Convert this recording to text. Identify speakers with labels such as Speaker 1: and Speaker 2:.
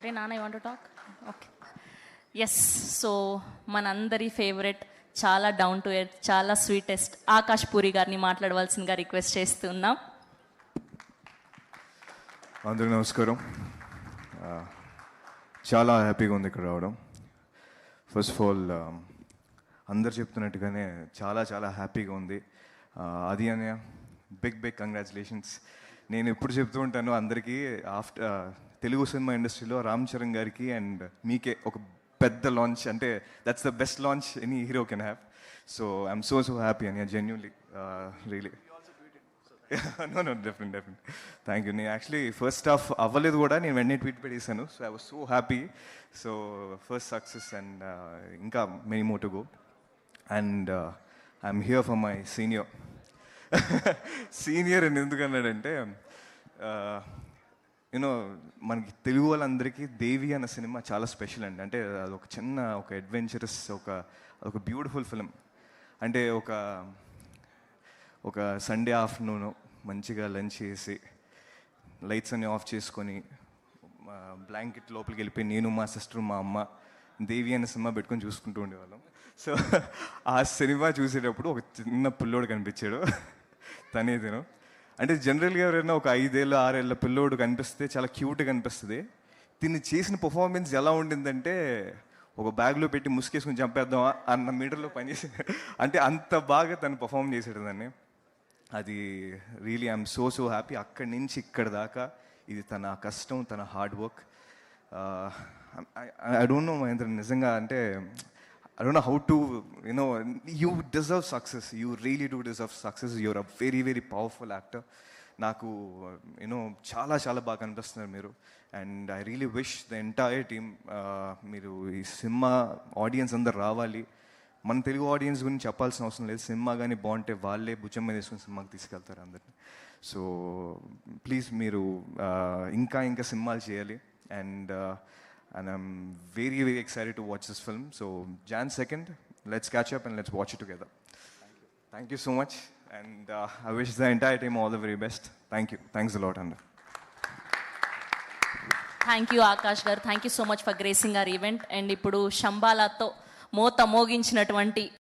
Speaker 1: Hey Nana, you want to talk? Okay. Yes, so మనందరి favourite చాలా down to earth చాలా sweetest Akash puri గారిని మాట్లాడవలసిందిగా రిక్వెస్ట్ చేస్తున్నాం.
Speaker 2: అందరికీ నమస్కారం. చాలా హ్యాపీగా ఉంది ఇక్కడ రావడం. ఫస్ట్ ఆఫ్ ఆల్ అందరు చెప్తున్నట్టుగానే చాలా చాలా హ్యాపీగా ఉంది. అది అనే బిగ్ కంగ్రాచులేషన్స్. నేను ఎప్పుడు చెప్తూ ఉంటాను అందరికీ, ఆఫ్టర్ తెలుగు సినిమా ఇండస్ట్రీలో రామ్ చరణ్ గారికి అండ్ మీకే ఒక పెద్ద లాంచ్, అంటే that's the best launch any hero can have. So I'm so happy అని genuinely really. No definite thank you. నేను యాక్చువల్లీ ఫస్ట్ హాఫ్ అవ్వలేదు కూడా, నేను వెంటనే ట్వీట్ పెట్టేశాను. So I was so happy. So first success and ఇంకా many more to go. And I'm here for my senior. Senior అని ఎందుకన్నాడంటే, యూనో మనకి తెలుగు వాళ్ళందరికీ దేవి అన్న సినిమా చాలా స్పెషల్ అండి. అంటే అది ఒక చిన్న ఒక అడ్వెంచరస్ ఒక బ్యూటిఫుల్ ఫిలిం. అంటే ఒక సండే ఆఫ్టర్నూన్ మంచిగా లంచ్ చేసి లైట్స్ అన్ని ఆఫ్ చేసుకొని బ్లాంకెట్ లోపలికి వెళ్ళిపోయి నేను మా సిస్టర్ మా అమ్మ దేవి అనే సినిమా పెట్టుకొని చూసుకుంటూ ఉండేవాళ్ళం. సో ఆ సినిమా చూసేటప్పుడు ఒక చిన్న పిల్లోడు కనిపించాడు. తనేదేను అంటే జనరల్గా ఎవరైనా ఒక 5 ఏళ్ళ 6 ఏళ్ళ పిల్లోడు కనిపిస్తే చాలా క్యూట్గా కనిపిస్తుంది. దీన్ని చేసిన పర్ఫార్మెన్స్ ఎలా ఉండిందంటే, ఒక బ్యాగ్లో పెట్టి ముసుకేసుకుని చంపేద్దామా అన్న మీటర్లో పనిచేసి, అంటే అంత బాగా తను పర్ఫామ్ చేసాడు దాన్ని. అది రియలీ ఐఎమ్ సో హ్యాపీ. అక్కడి నుంచి ఇక్కడి దాకా ఇది తన కష్టం, తన hard work. I don't know Mahendra, నిజంగా అంటే I don't know how to, you deserve success. You really do deserve success. You're a very powerful actor. నాకు చాలా బాగా అనిపిస్తున్నారు మీరు. And I really wish the entire team, మీరు ఈ సినిమా ఆడియన్స్ అందరు రావాలి. మన తెలుగు ఆడియన్స్ గురించి చెప్పాల్సిన అవసరం లేదు. సినిమా కానీ బాగుంటే వాళ్ళే భుజం మీద వేసుకుని సినిమాకి తీసుకెళ్తారు అందరిని. సో ప్లీజ్ మీరు ఇంకా సినిమాలు చేయాలి. And I'm very excited to watch this film. So Jan 2nd, let's catch up and let's watch it together. Thank you so much. And I wish the entire team all the very best. Thank you. Thanks a lot, Anda.
Speaker 1: Thank you Akash garu. Thank you so much for gracing our event. And ఇప్పుడు శంబాలాతో మోత మోగించినటువంటి